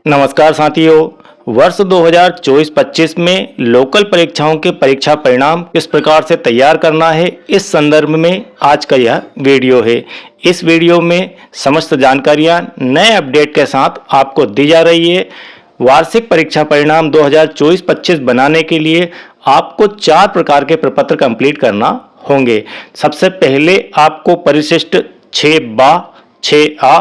नमस्कार साथियों। वर्ष 2024-25 में लोकल परीक्षाओं के परीक्षा परिणाम किस प्रकार से तैयार करना है, इस संदर्भ में आज का यह वीडियो है। इस वीडियो में समस्त जानकारियां नए अपडेट के साथ आपको दी जा रही है। वार्षिक परीक्षा परिणाम 2024-25 बनाने के लिए आपको 4 प्रकार के प्रपत्र कंप्लीट करना होंगे। सबसे पहले आपको परिशिष्ट 6 6A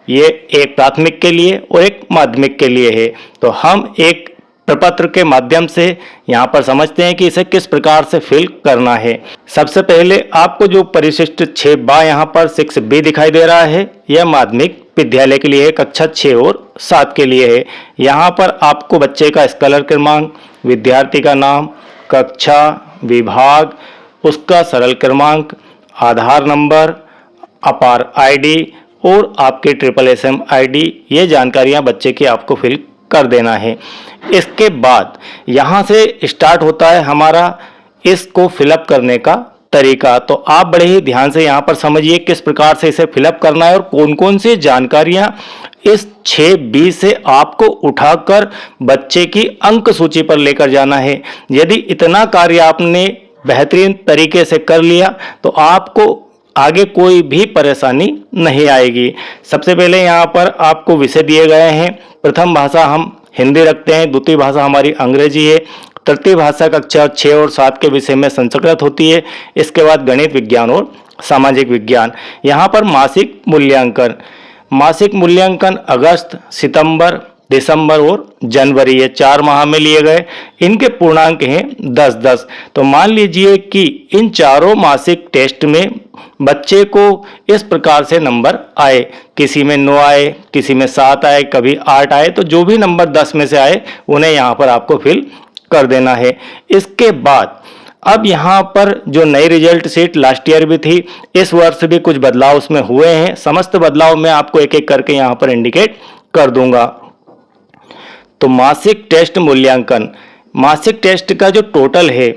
ये एक प्राथमिक के लिए और एक माध्यमिक के लिए है। तो हम एक प्रपत्र के माध्यम से यहाँ पर समझते हैं कि इसे किस प्रकार से फिल करना है। सबसे पहले आपको जो परिशिष्ट 6B यहाँ पर 6B दिखाई दे रहा है, यह माध्यमिक विद्यालय के लिए है, कक्षा 6 और 7 के लिए है। यहाँ पर आपको बच्चे का स्कॉलर क्रमांक, विद्यार्थी का नाम, कक्षा, विभाग, उसका सरल क्रमांक, आधार नंबर, अपार आईडी और आपके SSSM आईडी, ये जानकारियां बच्चे की आपको फिल कर देना है। इसके बाद यहाँ से स्टार्ट होता है हमारा इसको फिलअप करने का तरीका। तो आप बड़े ही ध्यान से यहाँ पर समझिए किस प्रकार से इसे फिलअप करना है और कौन कौन सी जानकारियां इस 6B से आपको उठाकर बच्चे की अंक सूची पर लेकर जाना है। यदि इतना कार्य आपने बेहतरीन तरीके से कर लिया तो आपको आगे कोई भी परेशानी नहीं आएगी। सबसे पहले यहाँ पर आपको विषय दिए गए हैं। प्रथम भाषा हम हिंदी रखते हैं, द्वितीय भाषा हमारी अंग्रेजी है, तृतीय भाषा कक्षा 6 और 7 के विषय में संस्कृत होती है। इसके बाद गणित, विज्ञान और सामाजिक विज्ञान। यहाँ पर मासिक मूल्यांकन अगस्त, सितंबर, दिसंबर और जनवरी, ये 4 माह में लिए गए। इनके पूर्णांक हैं 10-10। तो मान लीजिए कि इन चारों मासिक टेस्ट में बच्चे को इस प्रकार से नंबर आए, किसी में 9 आए, किसी में 7 आए, कभी 8 आए। तो जो भी नंबर 10 में से आए उन्हें यहाँ पर आपको फिल कर देना है। इसके बाद अब यहाँ पर जो नई रिजल्ट शीट लास्ट ईयर भी थी, इस वर्ष भी कुछ बदलाव उसमें हुए हैं। समस्त बदलाव मैं आपको एक एक करके यहाँ पर इंडिकेट कर दूंगा। तो मासिक टेस्ट मूल्यांकन, मासिक टेस्ट का जो टोटल है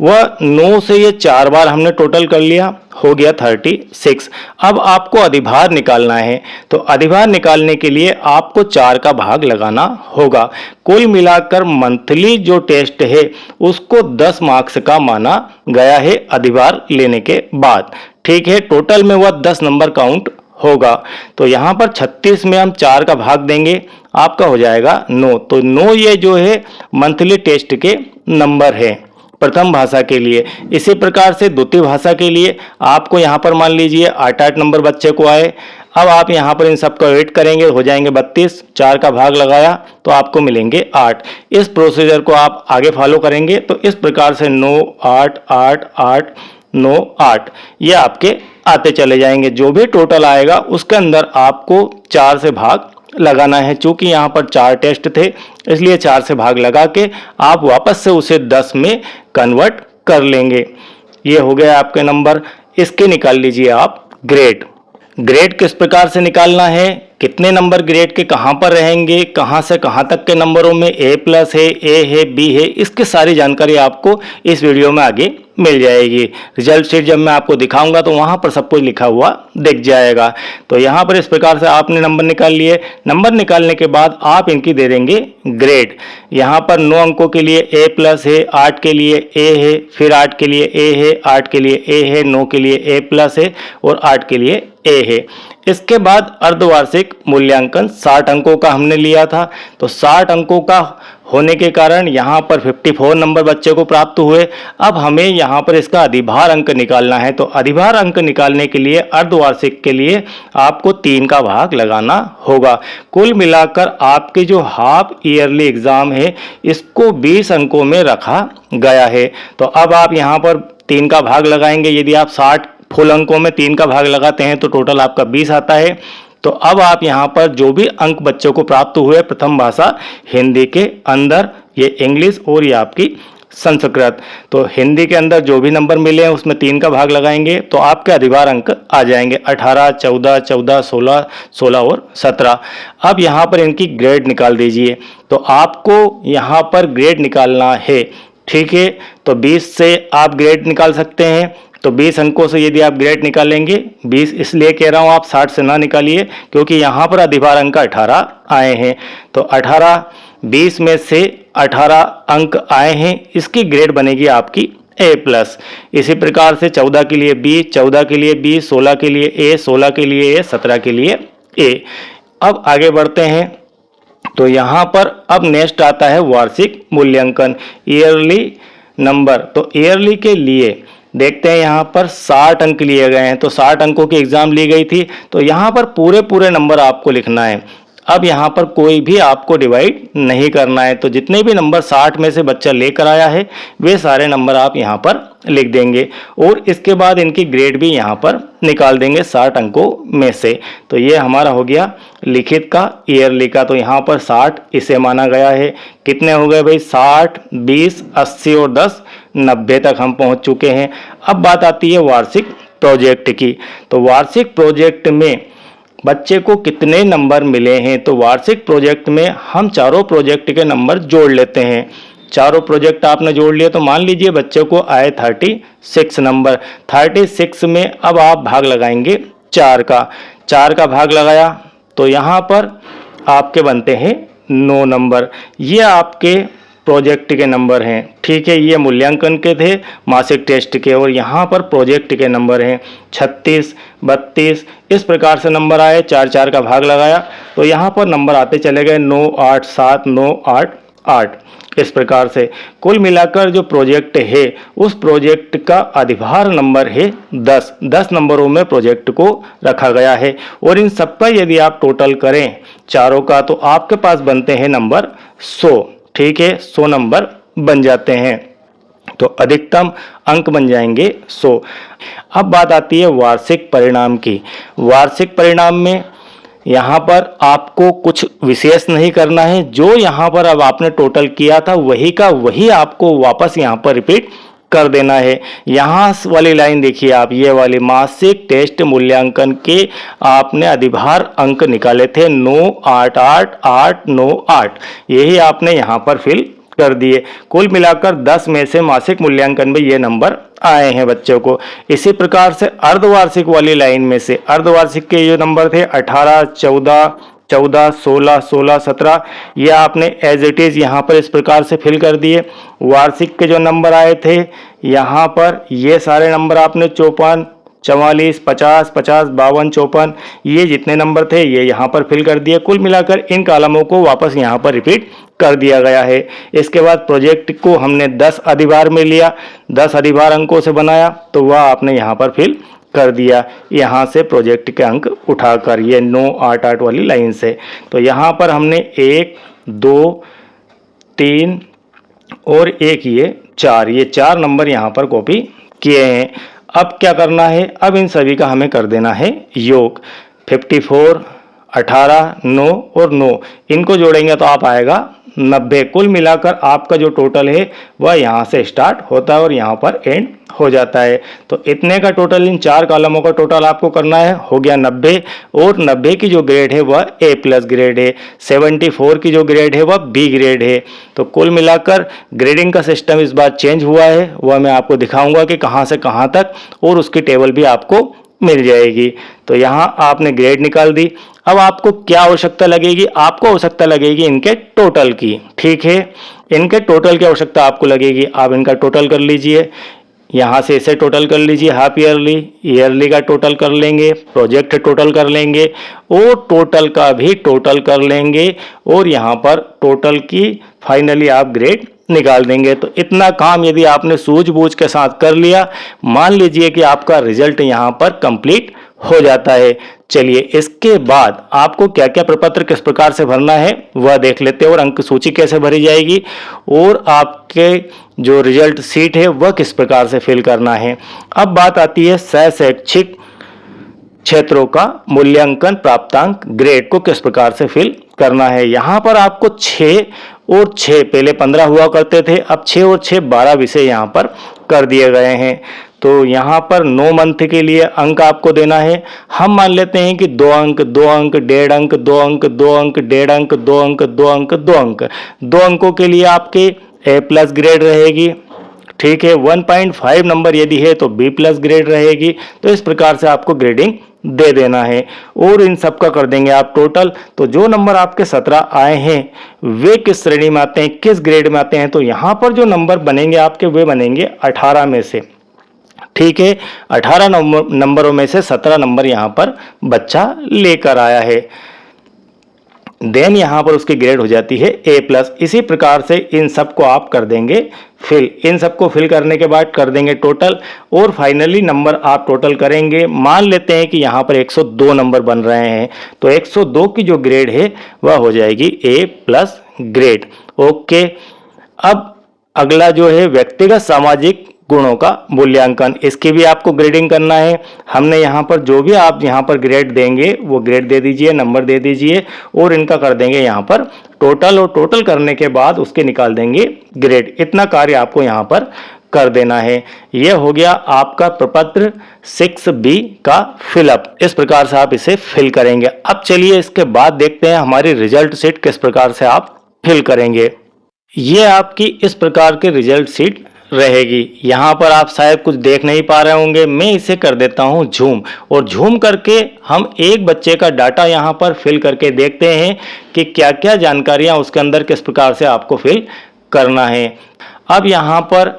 वह 9 से ये 4 बार हमने टोटल कर लिया, हो गया 36। अब आपको अधिभार निकालना है। तो अधिभार निकालने के लिए आपको 4 का भाग लगाना होगा। कुल मिलाकर मंथली जो टेस्ट है उसको 10 मार्क्स का माना गया है अधिभार लेने के बाद। ठीक है, टोटल में वह 10 नंबर काउंट होगा। तो यहाँ पर 36 में हम 4 का भाग देंगे, आपका हो जाएगा 9। तो 9 ये जो है मंथली टेस्ट के नंबर है प्रथम भाषा के लिए। इसी प्रकार से द्वितीय भाषा के लिए आपको यहाँ पर मान लीजिए 8-8 नंबर बच्चे को आए। अब आप यहाँ पर इन सबका वेट करेंगे, हो जाएंगे 32। 4 का भाग लगाया तो आपको मिलेंगे 8। इस प्रोसीजर को आप आगे फॉलो करेंगे। तो इस प्रकार से 9, 8, 8, 8, 9, 8 ये आपके आते चले जाएंगे। जो भी टोटल आएगा उसके अंदर आपको 4 से भाग लगाना है। चूंकि यहाँ पर 4 टेस्ट थे इसलिए 4 से भाग लगा के आप वापस से उसे 10 में कन्वर्ट कर लेंगे। ये हो गया आपके नंबर। इसके निकाल लीजिए आप ग्रेड। ग्रेड किस प्रकार से निकालना है, कितने नंबर ग्रेड के कहाँ पर रहेंगे, कहाँ से कहाँ तक के नंबरों में A+ है, A है, B है, इसकी सारी जानकारी आपको इस वीडियो में आगे मिल जाएगी। रिजल्ट शीट जब मैं आपको दिखाऊंगा तो वहाँ पर सब कुछ लिखा हुआ दिख जाएगा। तो यहाँ पर इस प्रकार से आपने नंबर निकाल लिए। नंबर निकालने के बाद आप इनकी दे देंगे ग्रेड। यहाँ पर 9 अंकों के लिए A+ है, 8 के लिए A है, फिर 8 के लिए A है, 8 के लिए A है, 9 के लिए A+ है और 8 के लिए A है। इसके बाद अर्धवार्षिक मूल्यांकन 60 अंकों का हमने लिया था। तो 60 अंकों का होने के कारण यहाँ पर 54 नंबर बच्चे को प्राप्त हुए। अब हमें यहाँ पर इसका अधिभार अंक निकालना है। तो अधिभार अंक निकालने के लिए अर्धवार्षिक के लिए आपको 3 का भाग लगाना होगा। कुल मिलाकर आपके जो हाफ ईयरली एग्जाम है इसको 20 अंकों में रखा गया है। तो अब आप यहाँ पर 3 का भाग लगाएंगे। यदि आप 60 फुल अंकों में 3 का भाग लगाते हैं तो टोटल आपका 20 आता है। तो अब आप यहाँ पर जो भी अंक बच्चों को प्राप्त हुए प्रथम भाषा हिंदी के अंदर, ये इंग्लिश और ये आपकी संस्कृत, तो हिंदी के अंदर जो भी नंबर मिले हैं उसमें 3 का भाग लगाएंगे तो आपके अधिभार अंक आ जाएंगे 18, 14, 14, 16, 16 और 17। अब यहाँ पर इनकी ग्रेड निकाल दीजिए। तो आपको यहाँ पर ग्रेड निकालना है। ठीक है, तो 20 से आप ग्रेड निकाल सकते हैं। तो 20 अंकों से यदि आप ग्रेड निकालेंगे, 20 इसलिए कह रहा हूँ आप 60 से ना निकालिए क्योंकि यहाँ पर अधिभार अंक 18 आए हैं। तो 18, 20 में से 18 अंक आए हैं, इसकी ग्रेड बनेगी आपकी A+। इसी प्रकार से 14 के लिए 20, 14 के लिए 20, 16 के लिए A, 16 के लिए A, 17 के लिए A। अब आगे बढ़ते हैं। तो यहाँ पर अब नेक्स्ट आता है वार्षिक मूल्यांकन, ईयरली नंबर। तो ईयरली के लिए देखते हैं यहाँ पर 60 अंक लिए गए हैं। तो 60 अंकों की एग्जाम ली गई थी, तो यहाँ पर पूरे नंबर आपको लिखना है। अब यहाँ पर कोई भी आपको डिवाइड नहीं करना है। तो जितने भी नंबर 60 में से बच्चा लेकर आया है वे सारे नंबर आप यहाँ पर लिख देंगे और इसके बाद इनकी ग्रेड भी यहाँ पर निकाल देंगे 60 अंकों में से। तो ये हमारा हो गया लिखित का, ईयरली का। तो यहाँ पर 60 इसे माना गया है। कितने हो गए भाई? 60, 20, 80 और 10, 90 तक हम पहुँच चुके हैं। अब बात आती है वार्षिक प्रोजेक्ट की। तो वार्षिक प्रोजेक्ट में बच्चे को कितने नंबर मिले हैं? तो वार्षिक प्रोजेक्ट में हम चारों प्रोजेक्ट के नंबर जोड़ लेते हैं। चारों प्रोजेक्ट आपने जोड़ लिए तो मान लीजिए बच्चे को आए 36 नंबर। 36 में अब आप भाग लगाएंगे 4 का। 4 का भाग लगाया तो यहाँ पर आपके बनते हैं 9 नंबर। ये आपके प्रोजेक्ट के नंबर हैं, ठीक है। ये मूल्यांकन के थे मासिक टेस्ट के, और यहाँ पर प्रोजेक्ट के नंबर हैं 36, 32, इस प्रकार से नंबर आए। 4 का भाग लगाया तो यहाँ पर नंबर आते चले गए 9, 8, 7, 9, 8, 8, इस प्रकार से। कुल मिलाकर जो प्रोजेक्ट है उस प्रोजेक्ट का अधिभार नंबर है 10। 10 नंबरों में प्रोजेक्ट को रखा गया है और इन सबका यदि आप टोटल करें चारों का तो आपके पास बनते हैं नंबर 100, ठीक है। 100 नंबर बन जाते हैं, तो अधिकतम अंक बन जाएंगे 100। अब बात आती है वार्षिक परिणाम की। वार्षिक परिणाम में यहाँ पर आपको कुछ विशेष नहीं करना है। जो यहाँ पर अब आपने टोटल किया था वही का वही आपको वापस यहाँ पर रिपीट कर देना है। यहाँ वाली लाइन देखिए आप, ये वाली मासिक टेस्ट मूल्यांकन के आपने अधिभार अंक निकाले थे 9, 8, 8, 8, 9, 8, यही आपने यहाँ पर फिल कर दिए। कुल मिलाकर 10 में से मासिक मूल्यांकन में ये नंबर आए हैं बच्चों को। इसी प्रकार से अर्धवार्षिक वाली लाइन में से अर्धवार्षिक के जो नंबर थे 18, 14, 14, 16, 16, 17, ये आपने एज इट इज यहाँ पर इस प्रकार से फिल कर दिए। वार्षिक के जो नंबर आए थे यहाँ पर ये सारे नंबर आपने 54, 44, 50, 50, 52, 54, ये जितने नंबर थे ये यहाँ पर फिल कर दिए। कुल मिलाकर इन कॉलमों को वापस यहाँ पर रिपीट कर दिया गया है। इसके बाद प्रोजेक्ट को हमने 10 अधिभार में लिया, 10 अधिभार अंकों से बनाया तो वह आपने यहाँ पर फिल कर दिया। यहाँ से प्रोजेक्ट के अंक उठाकर ये 9, 8, 8 वाली लाइन से। तो यहाँ पर हमने 1, 2, 3 और 1 ये 4, ये 4 नंबर यहाँ पर कॉपी किए हैं। अब क्या करना है? अब इन सभी का हमें कर देना है योग। 54, 18, 9 और 9 इनको जोड़ेंगे तो आप आएगा 90। कुल मिलाकर आपका जो टोटल है वह यहाँ से स्टार्ट होता है और यहाँ पर एंड हो जाता है। तो इतने का टोटल इन 4 कॉलमों का टोटल आपको करना है, हो गया 90। और 90 की जो ग्रेड है वह A+ ग्रेड है। 74 की जो ग्रेड है वह B ग्रेड है। तो कुल मिलाकर ग्रेडिंग का सिस्टम इस बार चेंज हुआ है, वह मैं आपको दिखाऊंगा कि कहाँ से कहाँ तक, और उसकी टेबल भी आपको मिल जाएगी। तो यहाँ आपने ग्रेड निकाल दी। अब आपको क्या आवश्यकता लगेगी? आपको आवश्यकता लगेगी इनके टोटल की, ठीक है। इनके टोटल की आवश्यकता आपको लगेगी। आप इनका टोटल कर लीजिए, यहाँ से इसे टोटल कर लीजिए, हाफ ईयरली, ईयरली का टोटल कर लेंगे, प्रोजेक्ट टोटल कर लेंगे और टोटल का भी टोटल कर लेंगे और यहाँ पर टोटल की फाइनली आप ग्रेड निकाल देंगे। तो इतना काम यदि आपने सूझबूझ के साथ कर लिया, मान लीजिए कि आपका रिजल्ट यहाँ पर कंप्लीट हो जाता है। चलिए इसके बाद आपको क्या क्या प्रपत्र किस प्रकार से भरना है वह देख लेते हैं, और अंक सूची कैसे भरी जाएगी और आपके जो रिजल्ट सीट है वह किस प्रकार से फिल करना है। अब बात आती है शैक्षिक क्षेत्रों का मूल्यांकन प्राप्तांक ग्रेड को किस प्रकार से फिल करना है। यहाँ पर आपको 6 और 6, पहले 15 हुआ करते थे, अब 6 और 6 12 विषय यहाँ पर कर दिए गए हैं। तो यहाँ पर 9 मंथ के लिए अंक आपको देना है। हम मान लेते हैं कि 2 अंक, 2 अंक, 1.5 अंक, 2 अंक, 2 अंक, 1.5 अंक, 2 अंक, 2 अंक, 2 अंक, 2 अंकों के लिए आपके A+ ग्रेड रहेगी, ठीक है। 1.5 नंबर यदि है तो बी प्लस ग्रेड रहेगी। तो इस प्रकार से आपको ग्रेडिंग दे देना है और इन सब का कर देंगे आप टोटल। तो जो नंबर आपके 17 आए हैं वे किस श्रेणी में आते हैं, किस ग्रेड में आते हैं, तो यहाँ पर जो नंबर बनेंगे आपके वे बनेंगे 18 में से, ठीक है। 18 नंबरों में से 17 नंबर यहाँ पर बच्चा लेकर आया है, देन यहाँ पर उसकी ग्रेड हो जाती है ए प्लस। इसी प्रकार से इन सब को आप कर देंगे फिल। इन सबको फिल करने के बाद कर देंगे टोटल और फाइनली नंबर आप टोटल करेंगे। मान लेते हैं कि यहाँ पर 102 नंबर बन रहे हैं, तो 102 की जो ग्रेड है वह हो जाएगी ए प्लस ग्रेड। ओके, अब अगला जो है व्यक्तिगत सामाजिक गुणों का मूल्यांकन, इसकी भी आपको ग्रेडिंग करना है। हमने यहाँ पर जो भी आप यहाँ पर ग्रेड देंगे वो ग्रेड दे दीजिए, नंबर दे दीजिए और इनका कर देंगे यहाँ पर टोटल, और टोटल करने के बाद उसके निकाल देंगे ग्रेड। इतना कार्य आपको यहाँ पर कर देना है। यह हो गया आपका प्रपत्र 6B का फिलअप। इस प्रकार से आप इसे फिल करेंगे। अब चलिए इसके बाद देखते हैं हमारी रिजल्ट शीट किस प्रकार से आप फिल करेंगे। ये आपकी इस प्रकार की रिजल्ट शीट रहेगी। यहाँ पर आप शायद कुछ देख नहीं पा रहे होंगे, मैं इसे कर देता हूँ झूम, और झूम करके हम एक बच्चे का डाटा यहाँ पर फिल करके देखते हैं कि क्या क्या जानकारियाँ उसके अंदर किस प्रकार से आपको फिल करना है। अब यहाँ पर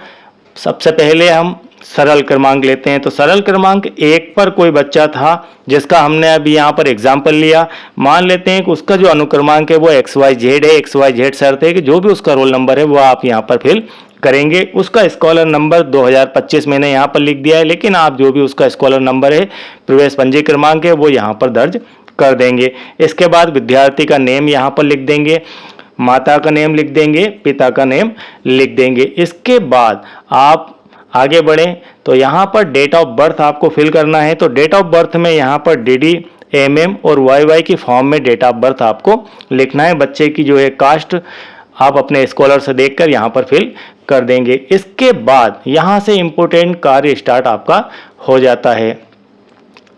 सबसे पहले हम सरल क्रमांक लेते हैं। तो सरल क्रमांक 1 पर कोई बच्चा था जिसका हमने अभी यहाँ पर एग्जाम्पल लिया। मान लेते हैं कि उसका जो अनुक्रमांक है वो XYZ है। XYZ शर्त है कि जो भी उसका रोल नंबर है वो आप यहाँ पर फिल करेंगे। उसका स्कॉलर नंबर 2025 मैंने यहाँ पर लिख दिया है, लेकिन आप जो भी उसका स्कॉलर नंबर है, प्रवेश पंजी क्रमांक है, वो यहाँ पर दर्ज कर देंगे। इसके बाद विद्यार्थी का नेम यहाँ पर लिख देंगे, माता का नेम लिख देंगे, पिता का नेम लिख देंगे। इसके बाद आप आगे बढ़ें तो यहाँ पर डेट ऑफ बर्थ आपको फिल करना है। तो डेट ऑफ बर्थ में यहाँ पर DD, MM और YY की फॉर्म में डेट ऑफ बर्थ आपको लिखना है। बच्चे की जो है कास्ट आप अपने स्कॉलर से देखकर यहाँ पर फिल कर देंगे। इसके बाद यहाँ से इम्पोर्टेंट कार्य स्टार्ट आपका हो जाता है।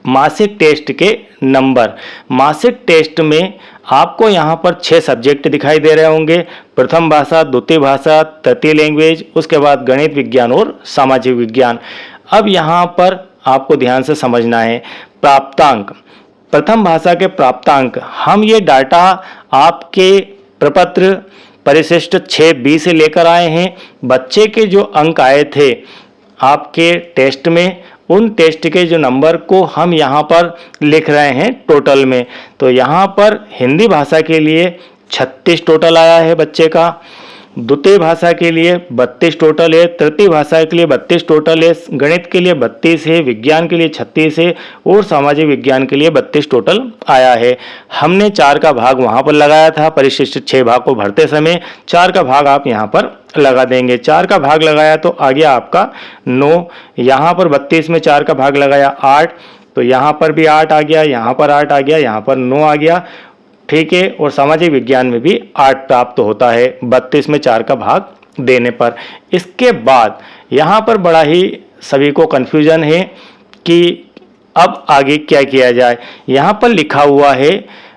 मासिक टेस्ट के नंबर। मासिक टेस्ट में आपको यहाँ पर 6 सब्जेक्ट दिखाई दे रहे होंगे। प्रथम भाषा, द्वितीय भाषा, तृतीय लैंग्वेज, उसके बाद गणित विज्ञान और सामाजिक विज्ञान। अब यहाँ पर आपको ध्यान से समझना है प्राप्तांक। प्रथम भाषा के प्राप्तांक हम ये डाटा आपके प्रपत्र परिशिष्ट 6B से लेकर आए हैं। बच्चे के जो अंक आए थे आपके टेस्ट में, उन टेस्ट के जो नंबर को हम यहाँ पर लिख रहे हैं टोटल में। तो यहाँ पर हिंदी भाषा के लिए 36 टोटल आया है बच्चे का, द्वितीय भाषा के लिए 32 टोटल है, तृतीय भाषा के लिए 32 टोटल है, गणित के लिए 32 है, विज्ञान के लिए 36 है और सामाजिक विज्ञान के लिए 32 टोटल आया है। हमने 4 का भाग वहाँ पर लगाया था, परिशिष्ट 6 भाग को भरते समय 4 का भाग आप यहाँ पर लगा देंगे। 4 का भाग लगाया तो आ गया आपका 9। यहाँ पर 32 में 4 का भाग लगाया 8, तो यहाँ पर भी 8 आ गया, यहाँ पर 8 आ गया, यहाँ पर 9 आ गया, ठीक है। और सामाजिक विज्ञान में भी 8 प्राप्त होता है 32 में 4 का भाग देने पर। इसके बाद यहाँ पर बड़ा ही सभी को कन्फ्यूजन है कि अब आगे क्या किया जाए। यहाँ पर लिखा हुआ है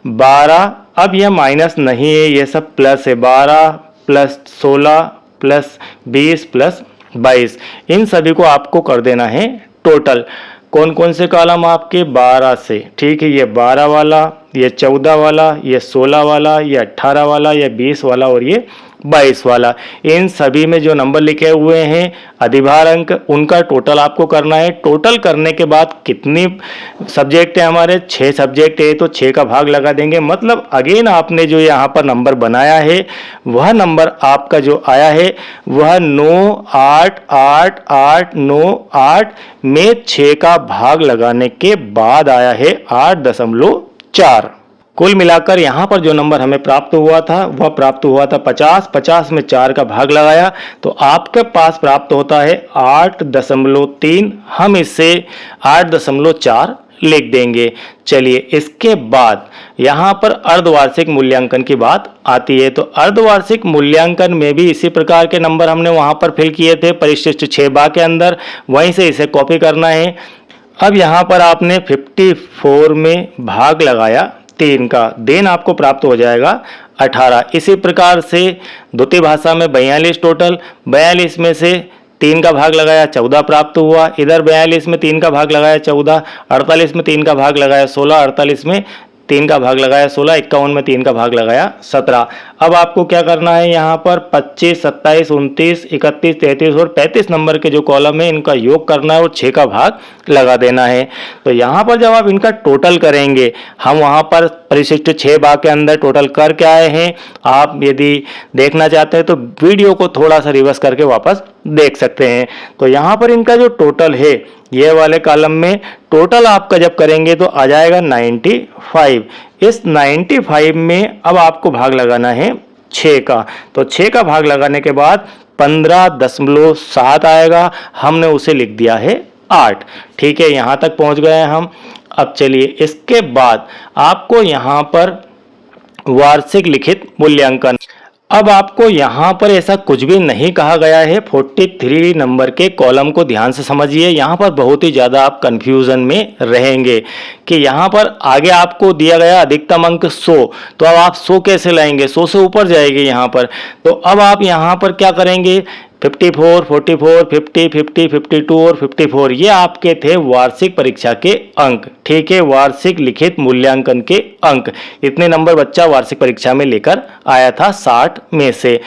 12, अब यह माइनस नहीं है, यह सब प्लस है। 12 प्लस 16 प्लस 20 प्लस 22, इन सभी को आपको कर देना है टोटल। कौन कौन से कॉलम आपके 12 से, ठीक है। ये 12 वाला, ये 14 वाला, ये 16 वाला, ये 18 वाला, ये 20 वाला और ये 22 वाला। इन सभी में जो नंबर लिखे हुए हैं अधिभार अंक, उनका टोटल आपको करना है। टोटल करने के बाद कितनी सब्जेक्ट है हमारे, 6 सब्जेक्ट है, तो 6 का भाग लगा देंगे। मतलब अगेन आपने जो यहाँ पर नंबर बनाया है वह नंबर आपका जो आया है वह 9 8 8 8 9 8 में 6 का भाग लगाने के बाद आया है 8.4। कुल मिलाकर यहाँ पर जो नंबर हमें प्राप्त हुआ था वह प्राप्त हुआ था 50। 50 में 4 का भाग लगाया तो आपके पास प्राप्त होता है 8.3। हम इसे 8.4 लिख देंगे। चलिए इसके बाद यहाँ पर अर्धवार्षिक मूल्यांकन की बात आती है। तो अर्धवार्षिक मूल्यांकन में भी इसी प्रकार के नंबर हमने वहाँ पर फिल किए थे परिशिष्ट 6 भाग के अंदर, वहीं से इसे कॉपी करना है। अब यहाँ पर आपने 54 में भाग लगाया 3 का, देन आपको प्राप्त हो जाएगा 18। इसी प्रकार से द्वितीय भाषा में 42 टोटल, 42 में से 3 का भाग लगाया 14 प्राप्त हुआ। इधर 42 में 3 का भाग लगाया 14, 48 में 3 का भाग लगाया 16, 48 में 3 का भाग लगाया 16, 51 में 3 का भाग लगाया 17। अब आपको क्या करना है, यहाँ पर 25, 27, 29, 31, 33 और 35 नंबर के जो कॉलम है इनका योग करना है और 6 का भाग लगा देना है। तो यहाँ पर जब आप इनका टोटल करेंगे, हम वहाँ पर परिशिष्ट 6 भाग के अंदर टोटल करके आए हैं। आप यदि देखना चाहते हैं तो वीडियो को थोड़ा सा रिवर्स करके वापस देख सकते हैं। तो यहाँ पर इनका जो टोटल है, ये वाले कॉलम में टोटल आपका जब करेंगे तो आ जाएगा 95। इस 95 में अब आपको भाग लगाना है 6 का। तो 6 का भाग लगाने के बाद 15.7 आएगा, हमने उसे लिख दिया है 8। ठीक है, यहाँ तक पहुँच गए हैं हम। अब चलिए इसके बाद आपको यहाँ पर वार्षिक लिखित मूल्यांकन, अब आपको यहाँ पर ऐसा कुछ भी नहीं कहा गया है। 43 नंबर के कॉलम को ध्यान से समझिए, यहाँ पर बहुत ही ज़्यादा आप कंफ्यूजन में रहेंगे कि यहाँ पर आगे आपको दिया गया अधिकतम अंक 100, तो अब आप 100 कैसे लाएंगे, 100 से ऊपर जाएंगे यहाँ पर। तो अब आप यहाँ पर क्या करेंगे, 54, 44, 50, 50, 52 और 54 ये आपके थे वार्षिक परीक्षा के अंक। ठीक है, वार्षिक लिखित मूल्यांकन के अंक, इतने नंबर बच्चा वार्षिक परीक्षा में लेकर आया था 60 में से।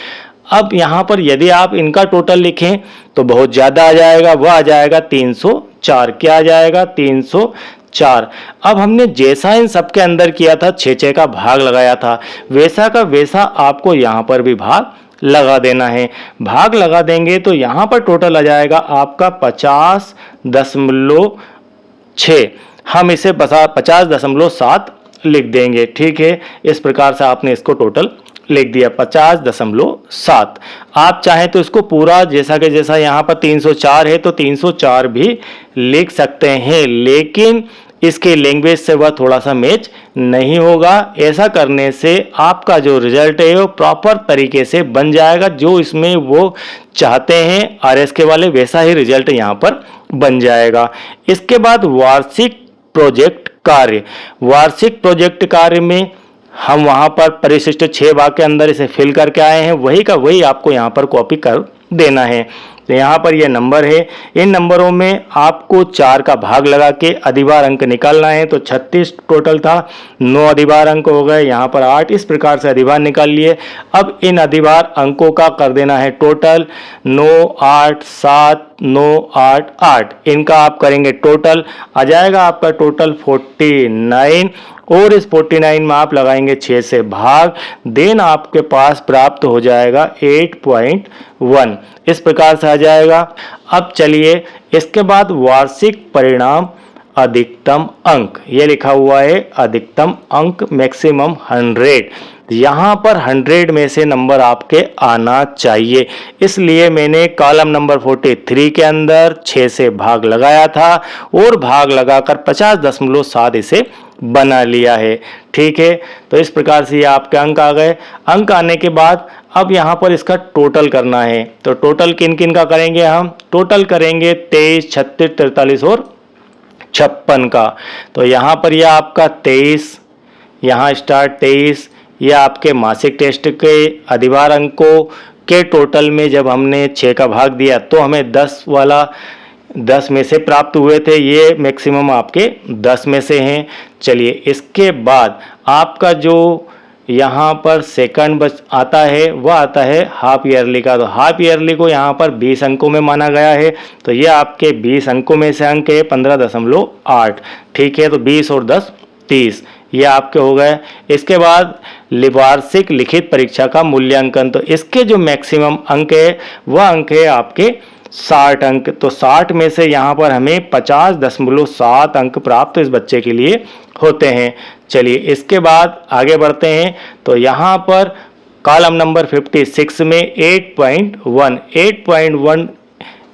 अब यहाँ पर यदि आप इनका टोटल लिखें तो बहुत ज़्यादा आ जाएगा, वह आ जाएगा 304। क्या आ जाएगा, 304। अब हमने जैसा इन सबके अंदर किया था 6-6 का भाग लगाया था, वैसा का वैसा आपको यहाँ पर भी भाग लगा देना है। भाग लगा देंगे तो यहाँ पर टोटल आ जाएगा आपका 50.6, हम इसे 50.7 लिख देंगे। ठीक है, इस प्रकार से आपने इसको टोटल लिख दिया 50.7। आप चाहें तो इसको पूरा जैसा कि जैसा यहाँ पर 304 है तो 304 भी लिख सकते हैं, लेकिन इसके लैंग्वेज से वह थोड़ा सा मैच नहीं होगा। ऐसा करने से आपका जो रिजल्ट है वो प्रॉपर तरीके से बन जाएगा, जो इसमें वो चाहते हैं आरएसके वाले, वैसा ही रिजल्ट यहाँ पर बन जाएगा। इसके बाद वार्षिक प्रोजेक्ट कार्य, वार्षिक प्रोजेक्ट कार्य में हम वहाँ पर परिशिष्ट 6 भाग के अंदर इसे फिल करके आए हैं, वही का वही आपको यहाँ पर कॉपी कर देना है। तो यहाँ पर ये नंबर है, इन नंबरों में आपको 4 का भाग लगा के अधिभार अंक निकालना है। तो 36 टोटल था, 9 अधिभार अंक हो गए, यहाँ पर 8, इस प्रकार से अधिभार निकाल लिए। अब इन अधिभार अंकों का कर देना है टोटल, 9, 8, 7, 9, 8, 8, इनका आप करेंगे टोटल, आ जाएगा आपका टोटल 49। और इस 49 में आप लगाएंगे 6 से भाग, देन आपके पास प्राप्त हो जाएगा 8.1, इस प्रकार से आ जाएगा। अब चलिए इसके बाद वार्षिक परिणाम अधिकतम अंक, ये लिखा हुआ है अधिकतम अंक मैक्सिमम 100, यहाँ पर 100 में से नंबर आपके आना चाहिए, इसलिए मैंने कॉलम नंबर 43 के अंदर 6 से भाग लगाया था और भाग लगाकर 50.7 इसे बना लिया है। ठीक है, तो इस प्रकार से ये आपके अंक आ गए। अंक आने के बाद अब यहाँ पर इसका टोटल करना है, तो टोटल किन किन का करेंगे, हम टोटल करेंगे 23, 36, 43 और 56 का। तो यहाँ पर यह आपका 23, यहाँ स्टार्ट 23, यह आपके मासिक टेस्ट के अधिभार अंकों के टोटल में जब हमने 6 का भाग दिया तो हमें 10 में से प्राप्त हुए थे, ये मैक्सिमम आपके 10 में से हैं। चलिए इसके बाद आपका जो यहाँ पर सेकंड आता है वह आता है हाफ ईयरली का। तो हाफ ईयरली को यहाँ पर 20 अंकों में माना गया है, तो ये आपके 20 अंकों में से अंक है 15.8। ठीक है, तो 20 और 10 30, ये आपके हो गए। इसके बाद वार्षिक लिखित परीक्षा का मूल्यांकन, तो इसके जो मैक्सिमम अंक है वह अंक है आपके 60 अंक। तो 60 में से यहाँ पर हमें 50.7 अंक प्राप्त इस बच्चे के लिए होते हैं। चलिए इसके बाद आगे बढ़ते हैं, तो यहाँ पर कॉलम नंबर 56 में 8.1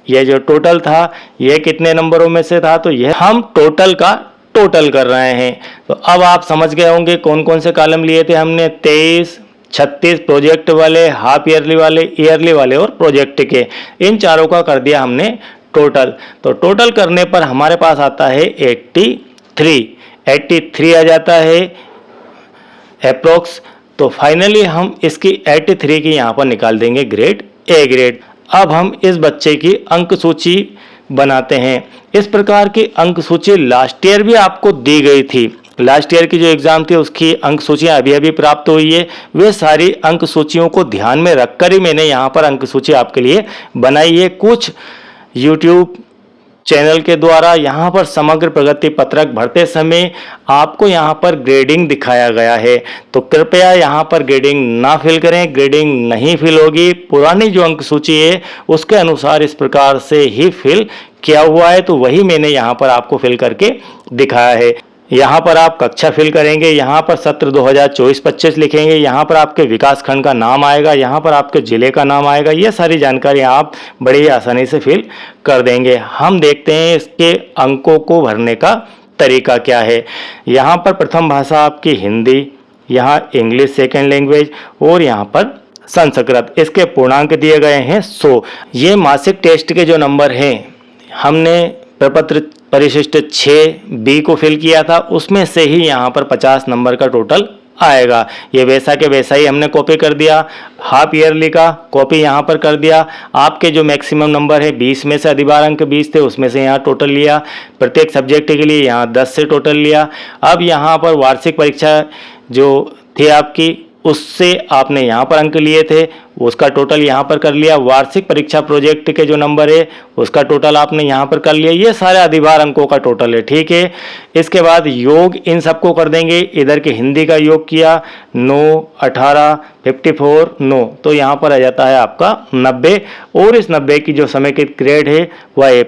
यह जो टोटल था यह कितने नंबरों में से था, तो यह हम टोटल का टोटल कर रहे हैं। तो अब आप समझ गए होंगे कौन कौन से कॉलम लिए थे हमने, 23, 36 प्रोजेक्ट वाले, हाफ ईयरली वाले और प्रोजेक्ट के, इन चारों का कर दिया हमने टोटल। तो टोटल करने पर हमारे पास आता है 83 आ जाता है अप्रोक्स। तो फाइनली हम इसकी 83 की यहाँ पर निकाल देंगे ग्रेड ए ग्रेड। अब हम इस बच्चे की अंक सूची बनाते हैं। इस प्रकार की अंक सूची लास्ट ईयर भी आपको दी गई थी। लास्ट ईयर की जो एग्जाम थी उसकी अंक सूचियां अभी अभी प्राप्त हुई है। वे सारी अंक सूचियों को ध्यान में रखकर ही मैंने यहाँ पर अंक सूची आपके लिए बनाई है। कुछ यूट्यूब चैनल के द्वारा यहाँ पर समग्र प्रगति पत्रक भरते समय आपको यहाँ पर ग्रेडिंग दिखाया गया है, तो कृपया यहाँ पर ग्रेडिंग ना फिल करें। ग्रेडिंग नहीं फिल होगी। पुरानी जो अंक सूची है उसके अनुसार इस प्रकार से ही फिल किया हुआ है, तो वही मैंने यहाँ पर आपको फिल करके दिखाया है। यहाँ पर आप कक्षा फिल करेंगे, यहाँ पर सत्र 2024-25 लिखेंगे, यहाँ पर आपके विकास खंड का नाम आएगा, यहाँ पर आपके जिले का नाम आएगा। ये सारी जानकारी आप बड़ी आसानी से फिल कर देंगे। हम देखते हैं इसके अंकों को भरने का तरीका क्या है। यहाँ पर प्रथम भाषा आपकी हिंदी, यहाँ इंग्लिश सेकेंड लैंग्वेज और यहाँ पर संस्कृत। इसके पूर्णांक दिए गए हैं 100। ये मासिक टेस्ट के जो नंबर हैं, हमने प्रपत्र परिशिष्ट 6B को फिल किया था, उसमें से ही यहाँ पर 50 नंबर का टोटल आएगा। ये वैसा के वैसा ही हमने कॉपी कर दिया। हाफ ईयरली का कॉपी यहाँ पर कर दिया। आपके जो मैक्सिमम नंबर है 20 में से अधिभार अंक 20 थे, उसमें से यहाँ टोटल लिया। प्रत्येक सब्जेक्ट के लिए यहाँ 10 से टोटल लिया। अब यहाँ पर वार्षिक परीक्षा जो थी आपकी, उससे आपने यहाँ पर अंक लिए थे, उसका टोटल यहाँ पर कर लिया। वार्षिक परीक्षा प्रोजेक्ट के जो नंबर है उसका टोटल आपने यहाँ पर कर लिया। ये सारे अधिभार अंकों का टोटल है, ठीक है। इसके बाद योग इन सबको कर देंगे। इधर के हिंदी का योग किया 9, 18, 54, 9, तो यहाँ पर आ जाता है आपका 90। और इस 90 की जो समेकित ग्रेड है वह A+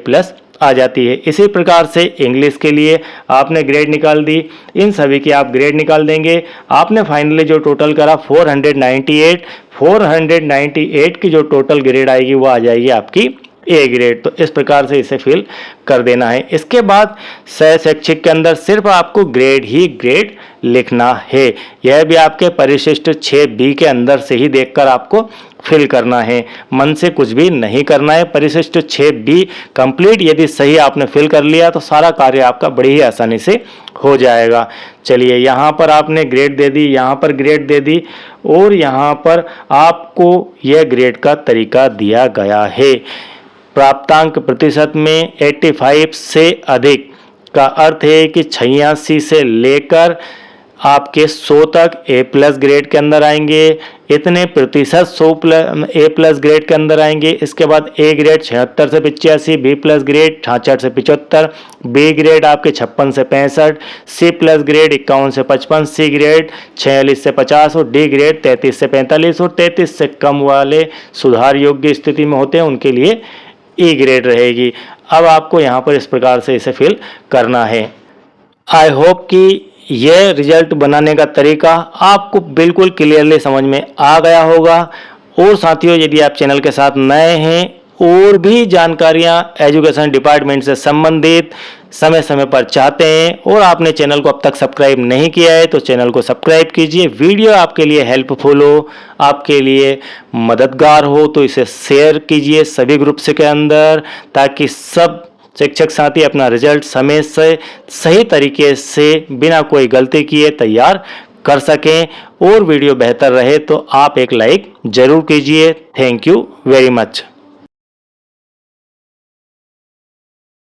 आ जाती है। इसी प्रकार से इंग्लिश के लिए आपने ग्रेड निकाल दी। इन सभी की आप ग्रेड निकाल देंगे। आपने फाइनली जो टोटल करा 498 की जो टोटल ग्रेड आएगी वो आ जाएगी आपकी A ग्रेड। तो इस प्रकार से इसे फिल कर देना है। इसके बाद सह शैक्षिक के अंदर सिर्फ आपको ग्रेड ही ग्रेड लिखना है। यह भी आपके परिशिष्ट 6B के अंदर से ही देखकर आपको फिल करना है, मन से कुछ भी नहीं करना है। परिशिष्ट 6B कंप्लीट यदि सही आपने फिल कर लिया तो सारा कार्य आपका बड़ी ही आसानी से हो जाएगा। चलिए, यहाँ पर आपने ग्रेड दे दी, यहाँ पर ग्रेड दे दी, और यहाँ पर आपको यह ग्रेड का तरीका दिया गया है। प्राप्तांक प्रतिशत में 85 से अधिक का अर्थ है कि 86 से लेकर आपके 100 तक A+ ग्रेड के अंदर आएंगे। इतने प्रतिशत 100 A+ ग्रेड के अंदर आएंगे। इसके बाद A ग्रेड 76 से 85, B+ ग्रेड 66 से 75, B ग्रेड आपके 56 से 65, C+ ग्रेड 51 से 55, C ग्रेड 46 से 50 और D ग्रेड 33 से 45। और 33 से कम वाले सुधार योग्य स्थिति में होते हैं उनके लिए E ग्रेड रहेगी। अब आपको यहाँ पर इस प्रकार से इसे फिल करना है। आई होप कि यह रिजल्ट बनाने का तरीका आपको बिल्कुल क्लियरली समझ में आ गया होगा। और साथियों, यदि आप चैनल के साथ नए हैं और भी जानकारियां एजुकेशन डिपार्टमेंट से संबंधित समय समय पर चाहते हैं और आपने चैनल को अब तक सब्सक्राइब नहीं किया है तो चैनल को सब्सक्राइब कीजिए। वीडियो आपके लिए हेल्पफुल हो, आपके लिए मददगार हो तो इसे शेयर कीजिए सभी ग्रुप्स के अंदर, ताकि सब शिक्षक साथी अपना रिजल्ट समय से सही तरीके से बिना कोई गलती किए तैयार कर सकें। और वीडियो बेहतर रहे तो आप एक लाइक जरूर कीजिए। Thank you very much.